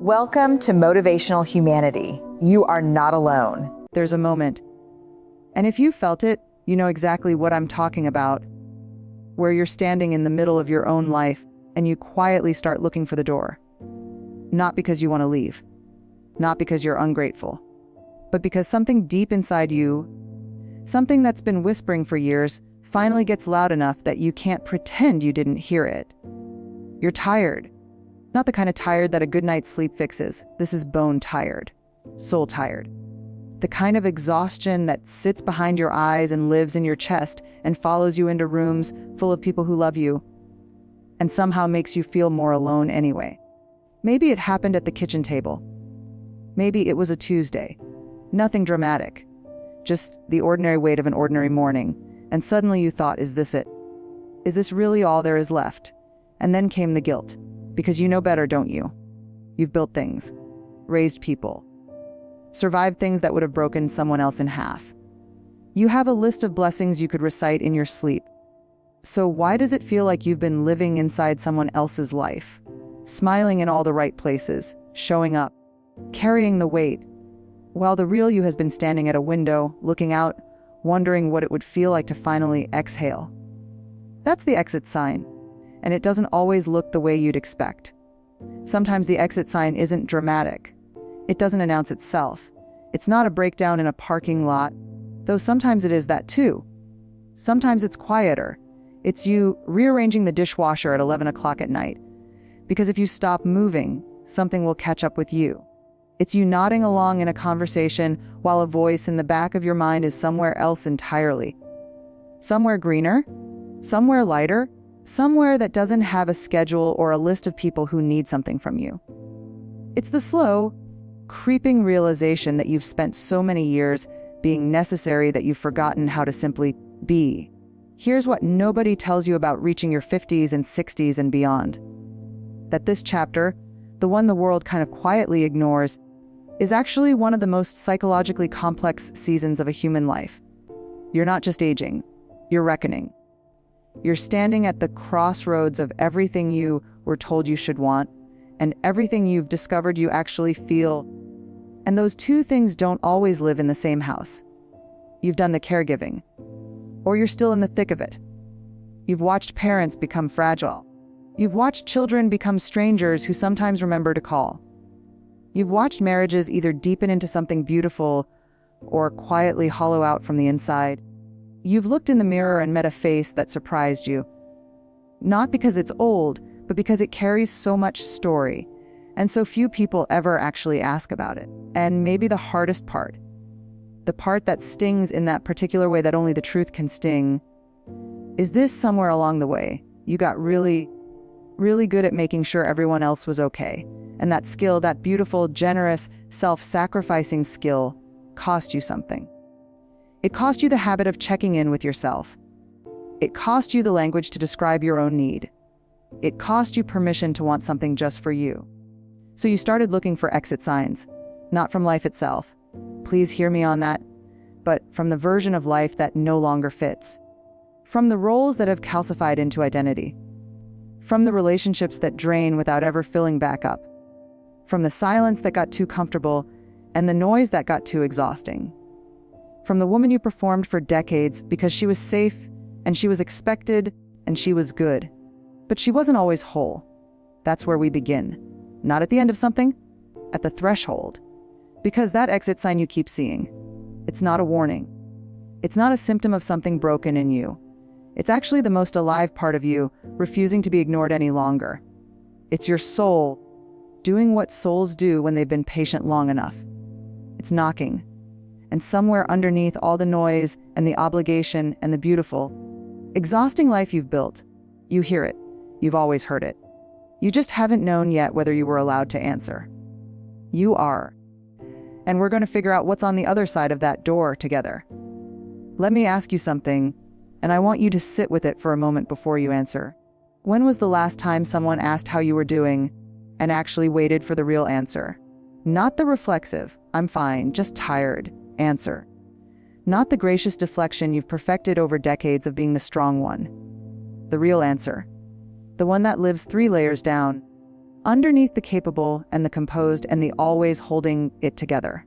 Welcome to Motivational Humanity. You are not alone. There's a moment, and if you felt it, you know exactly what I'm talking about, where you're standing in the middle of your own life and you quietly start looking for the door. Not because you want to leave, not because you're ungrateful, but because something deep inside you, something that's been whispering for years, finally gets loud enough that you can't pretend you didn't hear it. You're tired. Not the kind of tired that a good night's sleep fixes. This is bone tired, soul tired. The kind of exhaustion that sits behind your eyes and lives in your chest and follows you into rooms full of people who love you and somehow makes you feel more alone anyway. Maybe it happened at the kitchen table. Maybe it was a Tuesday. Nothing dramatic. Just the ordinary weight of an ordinary morning. And suddenly you thought, is this it? Is this really all there is left? And then came the guilt. Because you know better, don't you? You've built things, raised people, survived things that would have broken someone else in half. You have a list of blessings you could recite in your sleep. So why does it feel like you've been living inside someone else's life? Smiling in all the right places, showing up, carrying the weight, while the real you has been standing at a window, looking out, wondering what it would feel like to finally exhale. That's the exit sign. And it doesn't always look the way you'd expect. Sometimes the exit sign isn't dramatic. It doesn't announce itself. It's not a breakdown in a parking lot, though sometimes it is that too. Sometimes it's quieter. It's you rearranging the dishwasher at 11 o'clock at night. Because if you stop moving, something will catch up with you. It's you nodding along in a conversation while a voice in the back of your mind is somewhere else entirely. Somewhere greener, somewhere lighter, somewhere that doesn't have a schedule or a list of people who need something from you. It's the slow, creeping realization that you've spent so many years being necessary that you've forgotten how to simply be. Here's what nobody tells you about reaching your 50s and 60s and beyond. That this chapter, the one the world kind of quietly ignores, is actually one of the most psychologically complex seasons of a human life. You're not just aging, you're reckoning. You're standing at the crossroads of everything you were told you should want and everything you've discovered you actually feel. And those two things don't always live in the same house. You've done the caregiving, or you're still in the thick of it. You've watched parents become fragile. You've watched children become strangers who sometimes remember to call. You've watched marriages either deepen into something beautiful or quietly hollow out from the inside. You've looked in the mirror and met a face that surprised you. Not because it's old, but because it carries so much story, and so few people ever actually ask about it. And maybe the hardest part, the part that stings in that particular way that only the truth can sting, is this: somewhere along the way, you got really, really good at making sure everyone else was okay. And that skill, that beautiful, generous, self-sacrificing skill, cost you something. It cost you the habit of checking in with yourself. It cost you the language to describe your own need. It cost you permission to want something just for you. So you started looking for exit signs, not from life itself. Please hear me on that. But from the version of life that no longer fits. From the roles that have calcified into identity. From the relationships that drain without ever filling back up. From the silence that got too comfortable and the noise that got too exhausting. From the woman you performed for decades because she was safe and she was expected and she was good. But she wasn't always whole. That's where we begin. Not at the end of something, at the threshold. Because that exit sign you keep seeing, it's not a warning. It's not a symptom of something broken in you. It's actually the most alive part of you, refusing to be ignored any longer. It's your soul, doing what souls do when they've been patient long enough. It's knocking. And somewhere underneath all the noise and the obligation and the beautiful, exhausting life you've built, you hear it. You've always heard it. You just haven't known yet whether you were allowed to answer. You are. And we're going to figure out what's on the other side of that door together. Let me ask you something, and I want you to sit with it for a moment before you answer. When was the last time someone asked how you were doing and actually waited for the real answer? Not the reflexive, "I'm fine, just tired" answer. Not the gracious deflection you've perfected over decades of being the strong one. The real answer. The one that lives 3 layers down, underneath the capable and the composed and the always holding it together.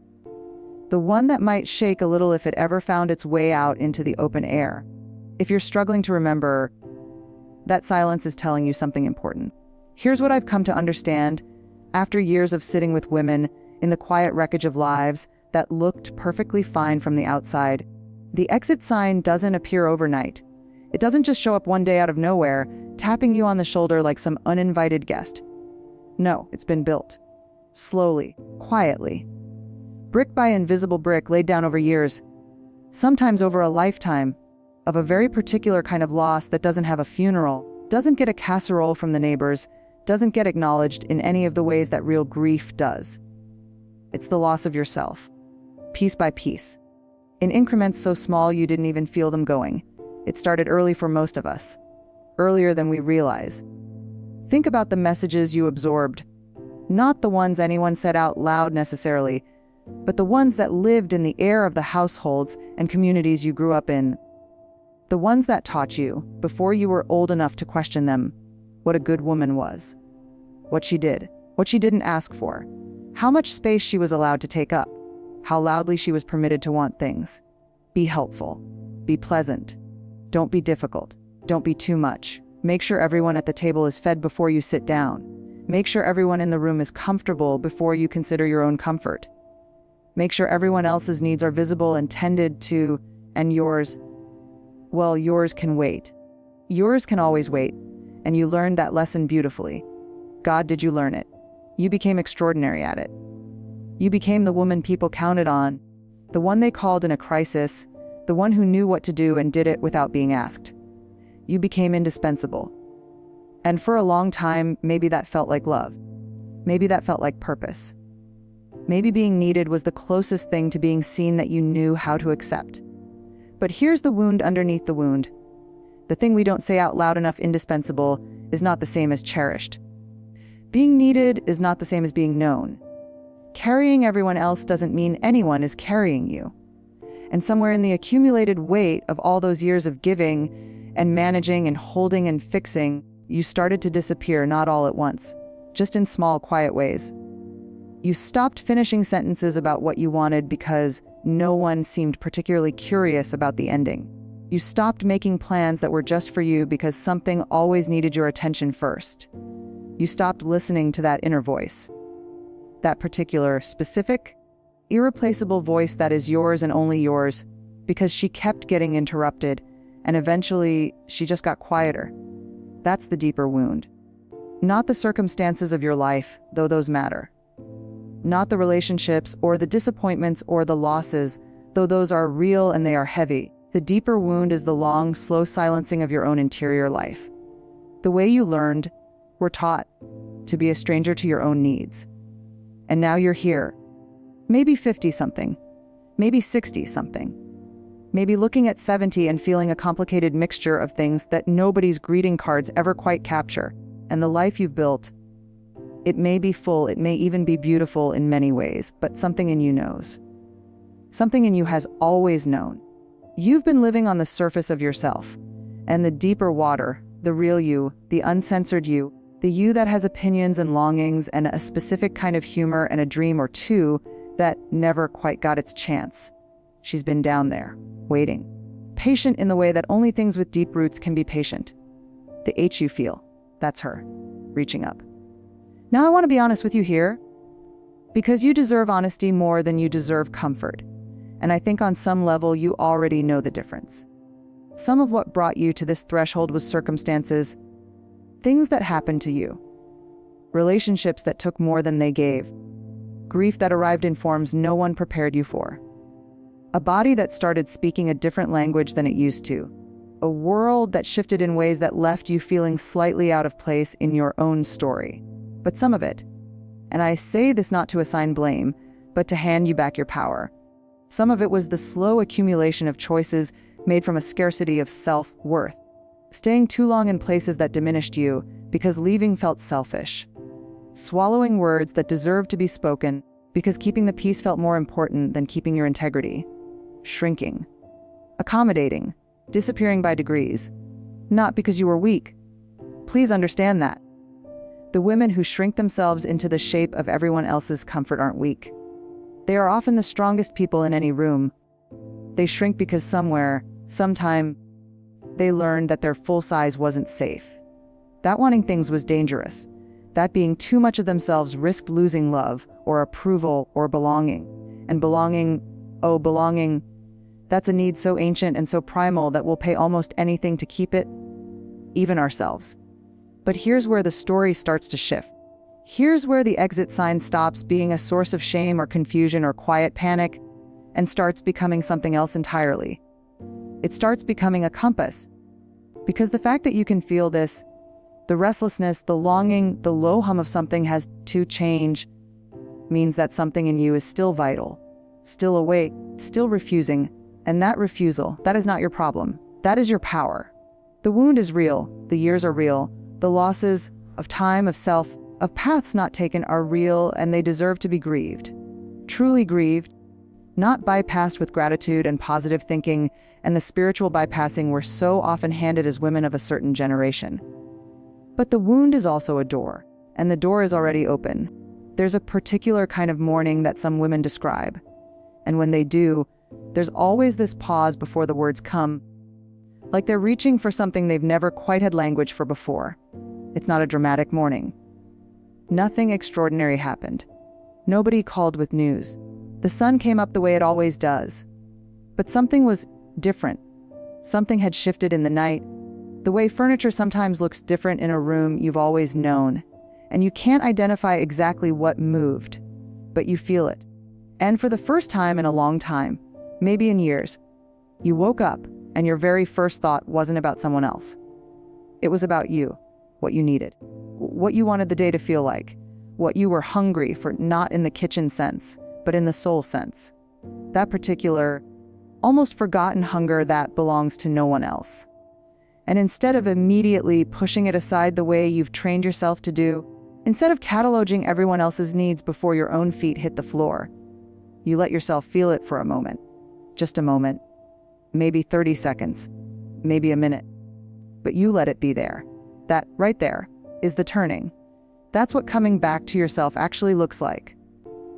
The one that might shake a little if it ever found its way out into the open air. If you're struggling to remember, that silence is telling you something important. Here's what I've come to understand after years of sitting with women in the quiet wreckage of lives that looked perfectly fine from the outside. The exit sign doesn't appear overnight. It doesn't just show up one day out of nowhere, tapping you on the shoulder like some uninvited guest. No, it's been built. Slowly, quietly. Brick by invisible brick laid down over years, sometimes over a lifetime, of a very particular kind of loss that doesn't have a funeral, doesn't get a casserole from the neighbors, doesn't get acknowledged in any of the ways that real grief does. It's the loss of yourself, piece by piece, in increments so small you didn't even feel them going. It started early for most of us, earlier than we realize. Think about the messages you absorbed, not the ones anyone said out loud necessarily, but the ones that lived in the air of the households and communities you grew up in. The ones that taught you, before you were old enough to question them, what a good woman was. What she did, what she didn't ask for, how much space she was allowed to take up, how loudly she was permitted to want things. Be helpful. Be pleasant. Don't be difficult. Don't be too much. Make sure everyone at the table is fed before you sit down. Make sure everyone in the room is comfortable before you consider your own comfort. Make sure everyone else's needs are visible and tended to, and yours, well, yours can wait. Yours can always wait, and you learned that lesson beautifully. God, did you learn it? You became extraordinary at it. You became the woman people counted on, the one they called in a crisis, the one who knew what to do and did it without being asked. You became indispensable. And for a long time, maybe that felt like love. Maybe that felt like purpose. Maybe being needed was the closest thing to being seen that you knew how to accept. But here's the wound underneath the wound. The thing we don't say out loud enough, indispensable, is not the same as cherished. Being needed is not the same as being known. Carrying everyone else doesn't mean anyone is carrying you. And somewhere in the accumulated weight of all those years of giving and managing and holding and fixing, you started to disappear, not all at once, just in small, quiet ways. You stopped finishing sentences about what you wanted because no one seemed particularly curious about the ending. You stopped making plans that were just for you because something always needed your attention first. You stopped listening to that inner voice. That particular, specific, irreplaceable voice that is yours and only yours, because she kept getting interrupted, and eventually she just got quieter. That's the deeper wound. Not the circumstances of your life, though those matter. Not the relationships or the disappointments or the losses, though those are real and they are heavy. The deeper wound is the long, slow silencing of your own interior life. The way you learned, were taught, to be a stranger to your own needs. And now you're here. Maybe 50-something. Maybe 60-something. Maybe looking at 70 and feeling a complicated mixture of things that nobody's greeting cards ever quite capture. And the life you've built, it may be full, it may even be beautiful in many ways, but something in you knows. Something in you has always known. You've been living on the surface of yourself, and the deeper water, the real you, the uncensored you, the you that has opinions and longings and a specific kind of humor and a dream or two that never quite got its chance. She's been down there, waiting. Patient in the way that only things with deep roots can be patient. The H you feel, that's her, reaching up. Now I want to be honest with you here, because you deserve honesty more than you deserve comfort. And I think on some level you already know the difference. Some of what brought you to this threshold was circumstances, things that happened to you, relationships that took more than they gave, grief that arrived in forms no one prepared you for, a body that started speaking a different language than it used to, a world that shifted in ways that left you feeling slightly out of place in your own story. But some of it, and I say this not to assign blame, but to hand you back your power. Some of it was the slow accumulation of choices made from a scarcity of self-worth, staying too long in places that diminished you because leaving felt selfish, swallowing words that deserved to be spoken because keeping the peace felt more important than keeping your integrity, shrinking, accommodating, disappearing by degrees, not because you were weak. Please understand that. The women who shrink themselves into the shape of everyone else's comfort aren't weak. They are often the strongest people in any room. They shrink because sometime, they learned that their full size wasn't safe. That wanting things was dangerous. That being too much of themselves risked losing love, or approval, or belonging. And belonging, that's a need so ancient and so primal that we'll pay almost anything to keep it, even ourselves. But here's where the story starts to shift. Here's where the exit sign stops being a source of shame or confusion or quiet panic and starts becoming something else entirely. It starts becoming a compass. Because the fact that you can feel this, the restlessness, the longing, the low hum of something has to change, means that something in you is still vital, still awake, still refusing. And that refusal, that is not your problem. That is your power. The wound is real. The years are real. The losses of time, of self, of paths not taken are real, and they deserve to be grieved. Truly grieved, not bypassed with gratitude and positive thinking and the spiritual bypassing we're so often handed as women of a certain generation. But the wound is also a door, and the door is already open. There's a particular kind of mourning that some women describe. And when they do, there's always this pause before the words come, like they're reaching for something they've never quite had language for before. It's not a dramatic mourning. Nothing extraordinary happened. Nobody called with news. The sun came up the way it always does. But something was different. Something had shifted in the night. The way furniture sometimes looks different in a room you've always known. And you can't identify exactly what moved, but you feel it. And for the first time in a long time, maybe in years, you woke up and your very first thought wasn't about someone else. It was about you, what you needed, what you wanted the day to feel like, what you were hungry for, not in the kitchen sense, but in the soul sense. That particular, almost forgotten hunger that belongs to no one else. And instead of immediately pushing it aside the way you've trained yourself to do, instead of cataloging everyone else's needs before your own feet hit the floor, you let yourself feel it for a moment. Just a moment. Maybe 30 seconds. Maybe a minute. But you let it be there. That, right there, is the turning. That's what coming back to yourself actually looks like.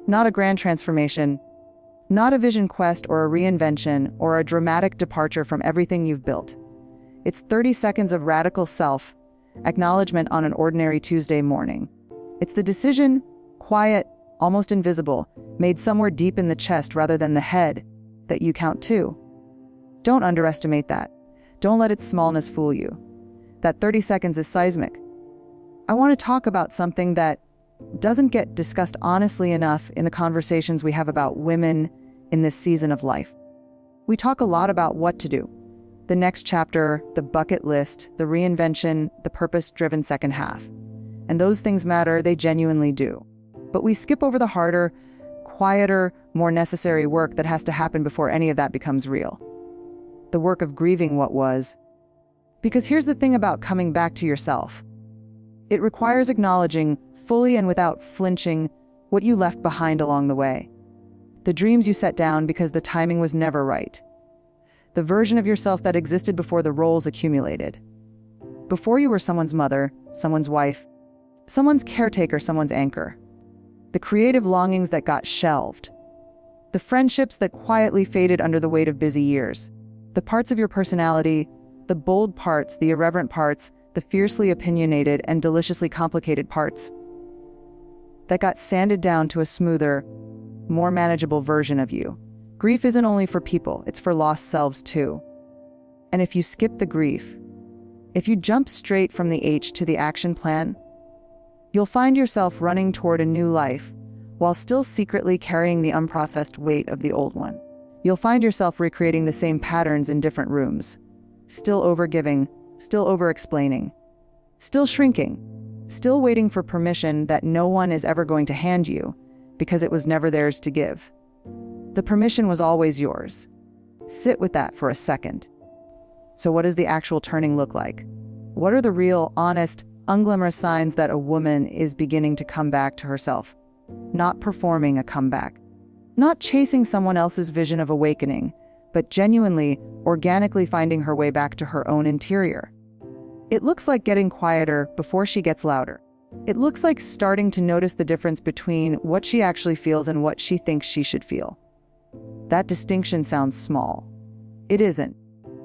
Not a grand transformation, not a vision quest or a reinvention or a dramatic departure from everything you've built. It's 30 seconds of radical self-acknowledgement on an ordinary Tuesday morning. It's the decision, quiet, almost invisible, made somewhere deep in the chest rather than the head, that you count to. Don't underestimate that. Don't let its smallness fool you. That 30 seconds is seismic. I want to talk about something that doesn't get discussed honestly enough in the conversations we have about women in this season of life. We talk a lot about what to do. The next chapter, the bucket list, the reinvention, the purpose-driven second half. And those things matter, they genuinely do. But we skip over the harder, quieter, more necessary work that has to happen before any of that becomes real. The work of grieving what was. Because here's the thing about coming back to yourself. It requires acknowledging, fully and without flinching, what you left behind along the way. The dreams you set down because the timing was never right. The version of yourself that existed before the roles accumulated. Before you were someone's mother, someone's wife, someone's caretaker, someone's anchor. The creative longings that got shelved. The friendships that quietly faded under the weight of busy years. The parts of your personality, the bold parts, the irreverent parts, the fiercely opinionated and deliciously complicated parts that got sanded down to a smoother, more manageable version of you. Grief isn't only for people, it's for lost selves too. And if you skip the grief, if you jump straight from the H to the action plan, you'll find yourself running toward a new life while still secretly carrying the unprocessed weight of the old one. You'll find yourself recreating the same patterns in different rooms, still overgiving, still over-explaining, still shrinking, still waiting for permission that no one is ever going to hand you because it was never theirs to give. The permission was always yours. Sit with that for a second. So what does the actual turning look like? What are the real, honest, unglamorous signs that a woman is beginning to come back to herself? Not performing a comeback. Not chasing someone else's vision of awakening, but genuinely, organically finding her way back to her own interior. It looks like getting quieter before she gets louder. It looks like starting to notice the difference between what she actually feels and what she thinks she should feel. That distinction sounds small. It isn't.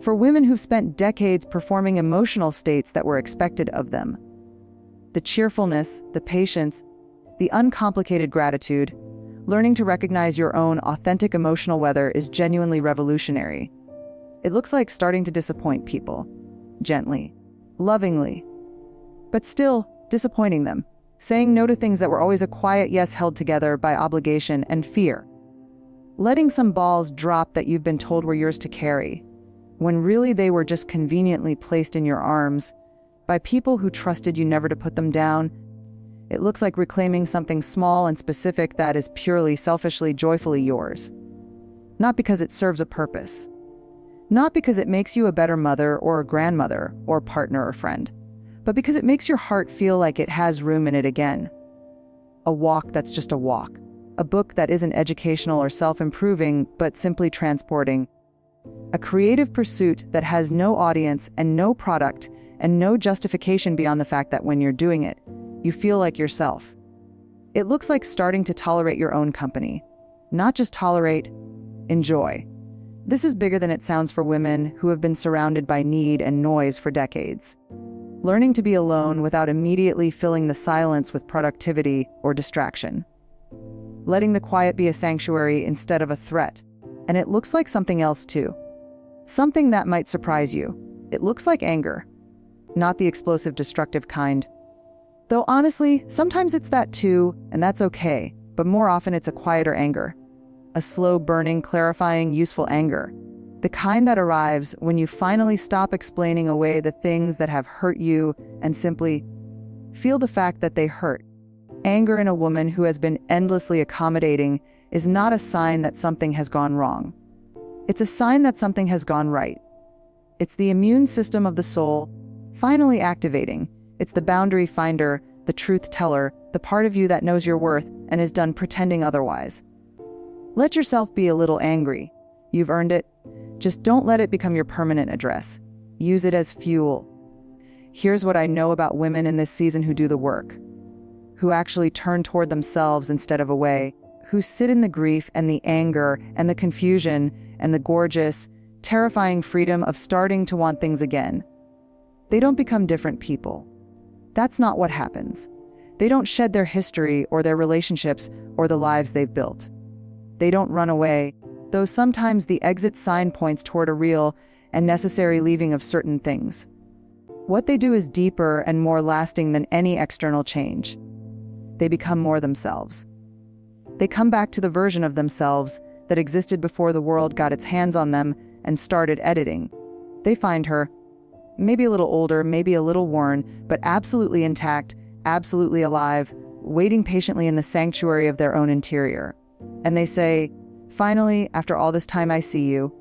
For women who've spent decades performing emotional states that were expected of them. The cheerfulness, the patience, the uncomplicated gratitude, learning to recognize your own authentic emotional weather is genuinely revolutionary. It looks like starting to disappoint people, gently, lovingly, but still disappointing them, saying no to things that were always a quiet yes held together by obligation and fear. Letting some balls drop that you've been told were yours to carry, when really they were just conveniently placed in your arms by people who trusted you never to put them down. It looks like reclaiming something small and specific that is purely, selfishly, joyfully yours. Not because it serves a purpose. Not because it makes you a better mother or a grandmother or partner or friend, but because it makes your heart feel like it has room in it again. A walk that's just a walk. A book that isn't educational or self-improving, but simply transporting. A creative pursuit that has no audience and no product and no justification beyond the fact that when you're doing it, you feel like yourself. It looks like starting to tolerate your own company. Not just tolerate, enjoy. This is bigger than it sounds for women who have been surrounded by need and noise for decades. Learning to be alone without immediately filling the silence with productivity or distraction. Letting the quiet be a sanctuary instead of a threat. And it looks like something else too. Something that might surprise you. It looks like anger. Not the explosive, destructive kind. Though honestly, sometimes it's that too, and that's okay, but more often it's a quieter anger. A slow burning, clarifying, useful anger. The kind that arrives when you finally stop explaining away the things that have hurt you and simply feel the fact that they hurt. Anger in a woman who has been endlessly accommodating is not a sign that something has gone wrong. It's a sign that something has gone right. It's the immune system of the soul finally activating. It's the boundary finder, the truth teller, the part of you that knows your worth and is done pretending otherwise. Let yourself be a little angry. You've earned it. Just don't let it become your permanent address. Use it as fuel. Here's what I know about women in this season who do the work, who actually turn toward themselves instead of away, who sit in the grief and the anger and the confusion and the gorgeous, terrifying freedom of starting to want things again. They don't become different people. That's not what happens. They don't shed their history or their relationships or the lives they've built. They don't run away, though sometimes the exit sign points toward a real and necessary leaving of certain things. What they do is deeper and more lasting than any external change. They become more themselves. They come back to the version of themselves that existed before the world got its hands on them and started editing. They find her, maybe a little older, maybe a little worn, but absolutely intact, absolutely alive, waiting patiently in the sanctuary of their own interior. And they say, "Finally, after all this time I see you.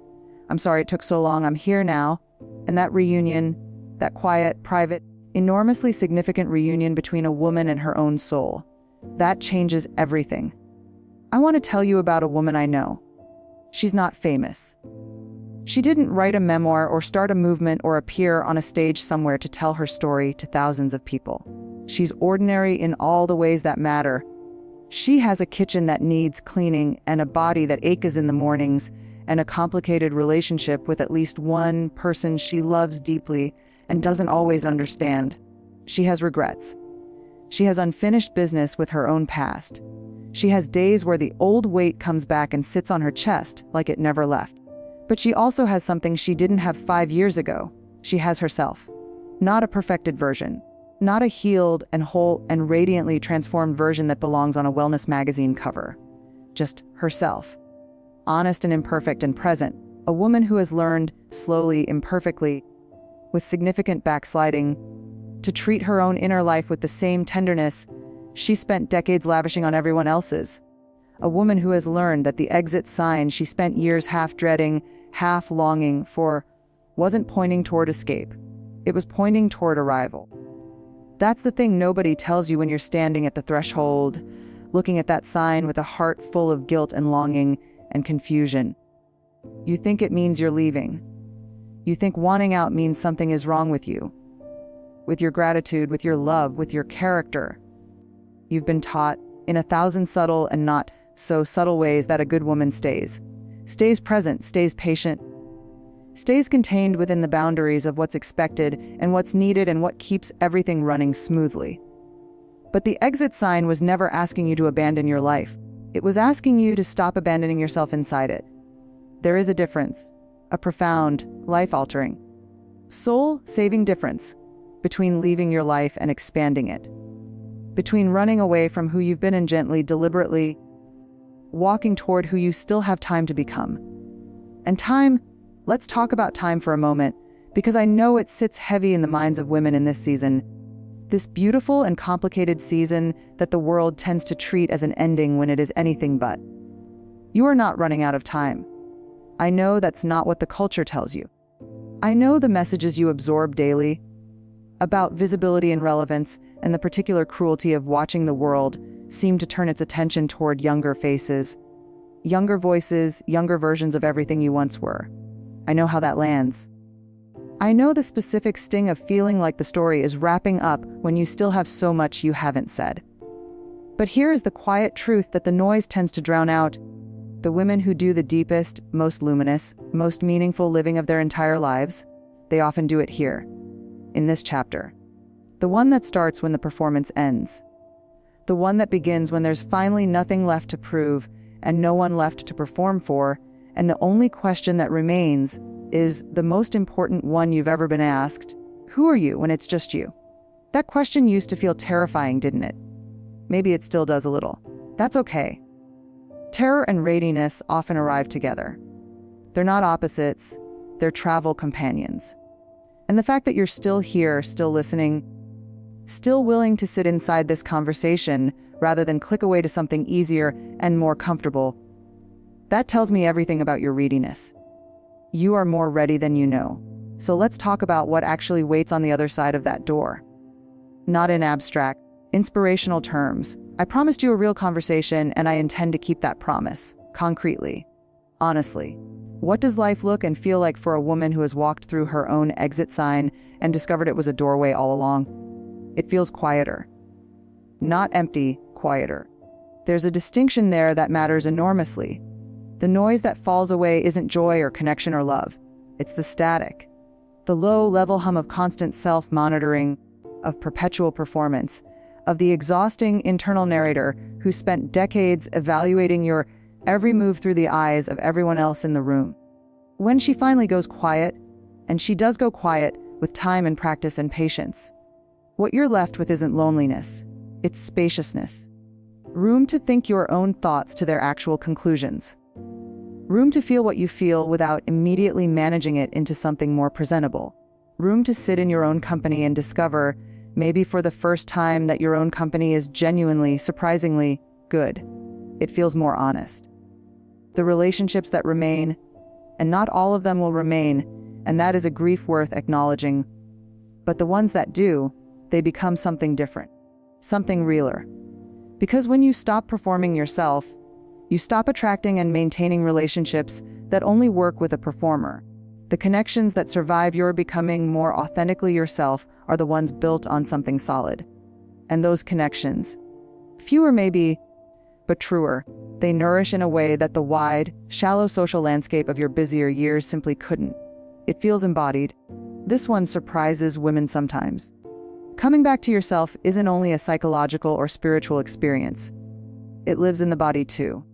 I'm sorry it took so long, I'm here now." And that reunion, that quiet, private, enormously significant reunion between a woman and her own soul, that changes everything. I want to tell you about a woman I know. She's not famous. She didn't write a memoir or start a movement or appear on a stage somewhere to tell her story to thousands of people. She's ordinary in all the ways that matter. She has a kitchen that needs cleaning and a body that aches in the mornings and a complicated relationship with at least one person she loves deeply and doesn't always understand. She has regrets. She has unfinished business with her own past. She has days where the old weight comes back and sits on her chest like it never left. But she also has something she didn't have 5 years ago. She has herself. Not a perfected version. Not a healed and whole and radiantly transformed version that belongs on a wellness magazine cover. Just herself. Honest and imperfect and present. A woman who has learned, slowly, imperfectly, with significant backsliding, to treat her own inner life with the same tenderness she spent decades lavishing on everyone else's. A woman who has learned that the exit sign she spent years half dreading, half longing for, wasn't pointing toward escape. It was pointing toward arrival. That's the thing nobody tells you when you're standing at the threshold, looking at that sign with a heart full of guilt and longing and confusion. You think it means you're leaving. You think wanting out means something is wrong with you. with your gratitude, with your love, with your character. You've been taught in 1,000 subtle and not so subtle ways that a good woman stays present, stays patient, stays contained within the boundaries of what's expected and what's needed and what keeps everything running smoothly. But the exit sign was never asking you to abandon your life. It was asking you to stop abandoning yourself inside it. There is a difference, a profound, life-altering, soul-saving difference between leaving your life and expanding it, between running away from who you've been and gently, deliberately walking toward who you still have time to become. And time, let's talk about time for a moment, because I know it sits heavy in the minds of women in this season, this beautiful and complicated season that the world tends to treat as an ending when it is anything but. You are not running out of time. I know that's not what the culture tells you. I know the messages you absorb daily about visibility and relevance and the particular cruelty of watching the world seem to turn its attention toward younger faces, younger voices, younger versions of everything you once were. I know how that lands. I know the specific sting of feeling like the story is wrapping up when you still have so much you haven't said. But here is the quiet truth that the noise tends to drown out. The women who do the deepest, most luminous, most meaningful living of their entire lives, they often do it here, in this chapter. The one that starts when the performance ends. The one that begins when there's finally nothing left to prove and no one left to perform for, and the only question that remains is the most important one you've ever been asked. Who are you when it's just you? That question used to feel terrifying, didn't it? Maybe it still does a little. That's okay. Terror and readiness often arrive together. They're not opposites, they're travel companions. And the fact that you're still here, still listening, still willing to sit inside this conversation rather than click away to something easier and more comfortable, that tells me everything about your readiness. You are more ready than you know. So let's talk about what actually waits on the other side of that door. Not in abstract, inspirational terms. I promised you a real conversation, and I intend to keep that promise, concretely, honestly. What does life look and feel like for a woman who has walked through her own exit sign and discovered it was a doorway all along? It feels quieter. Not empty, quieter. There's a distinction there that matters enormously. The noise that falls away isn't joy or connection or love. It's the static. The low-level hum of constant self-monitoring, of perpetual performance, of the exhausting internal narrator who spent decades evaluating your every move through the eyes of everyone else in the room. When she finally goes quiet, and she does go quiet with time and practice and patience, what you're left with isn't loneliness, it's spaciousness. Room to think your own thoughts to their actual conclusions. Room to feel what you feel without immediately managing it into something more presentable. Room to sit in your own company and discover, maybe for the first time, that your own company is genuinely, surprisingly good. It feels more honest. The relationships that remain, and not all of them will remain, and that is a grief worth acknowledging, but the ones that do, they become something different, something realer. Because when you stop performing yourself, you stop attracting and maintaining relationships that only work with a performer. The connections that survive your becoming more authentically yourself are the ones built on something solid. And those connections, fewer maybe, but truer, they nourish in a way that the wide, shallow social landscape of your busier years simply couldn't. It feels embodied. This one surprises women sometimes. Coming back to yourself isn't only a psychological or spiritual experience. It lives in the body too.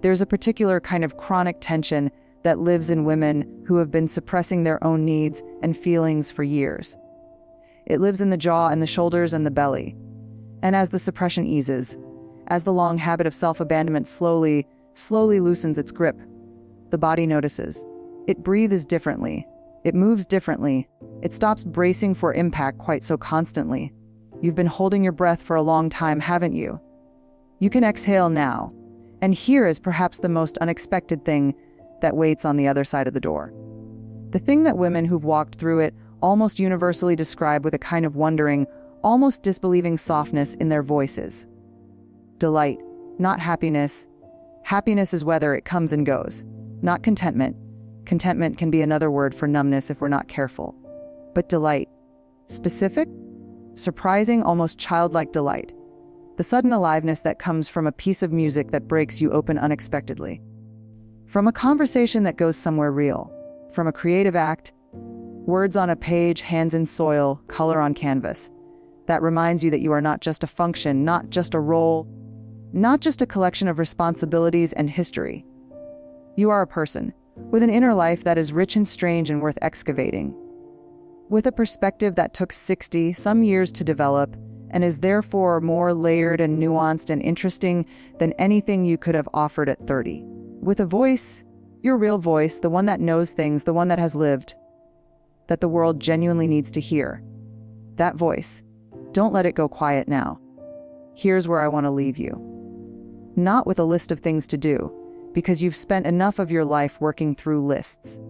There's a particular kind of chronic tension that lives in women who have been suppressing their own needs and feelings for years. It lives in the jaw and the shoulders and the belly. And as the suppression eases, as the long habit of self-abandonment slowly loosens its grip, the body notices. It breathes differently. It moves differently. It stops bracing for impact quite so constantly. You've been holding your breath for a long time, haven't you? You can exhale now. And here is perhaps the most unexpected thing that waits on the other side of the door. The thing that women who've walked through it almost universally describe with a kind of wondering, almost disbelieving softness in their voices. Delight, not happiness. Happiness is whether it comes and goes, not contentment. Contentment can be another word for numbness if we're not careful. But delight, Specific, surprising, almost childlike delight. The sudden aliveness that comes from a piece of music that breaks you open unexpectedly. From a conversation that goes somewhere real. From a creative act, words on a page, hands in soil, color on canvas. That reminds you that you are not just a function, not just a role, not just a collection of responsibilities and history. You are a person, with an inner life that is rich and strange and worth excavating. With a perspective that took some years to develop, and is therefore more layered and nuanced and interesting than anything you could have offered at 30. With a voice, your real voice, the one that knows things, the one that has lived, that the world genuinely needs to hear. That voice. Don't let it go quiet now. Here's where I want to leave you. Not with a list of things to do, because you've spent enough of your life working through lists.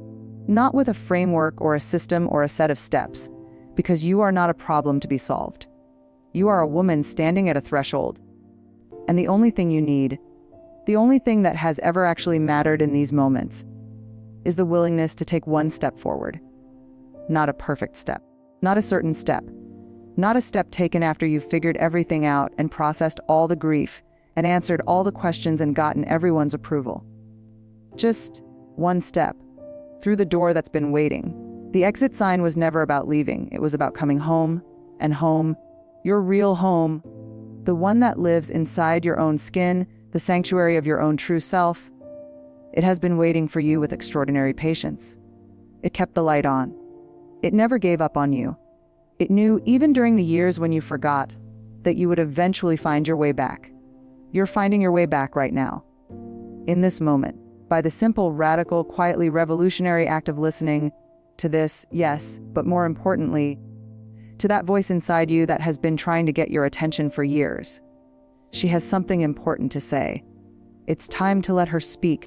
Not with a framework or a system or a set of steps, because you are not a problem to be solved. You are a woman standing at a threshold. And the only thing you need, the only thing that has ever actually mattered in these moments, is the willingness to take one step forward. Not a perfect step, not a certain step, not a step taken after you've figured everything out and processed all the grief and answered all the questions and gotten everyone's approval. Just one step through the door that's been waiting. The exit sign was never about leaving. It was about coming home, and home, your real home, the one that lives inside your own skin, the sanctuary of your own true self. It has been waiting for you with extraordinary patience. It kept the light on. It never gave up on you. It knew, even during the years when you forgot, that you would eventually find your way back. You're finding your way back right now. In this moment, by the simple, radical, quietly revolutionary act of listening to this, yes, but more importantly, to that voice inside you that has been trying to get your attention for years. She has something important to say. It's time to let her speak.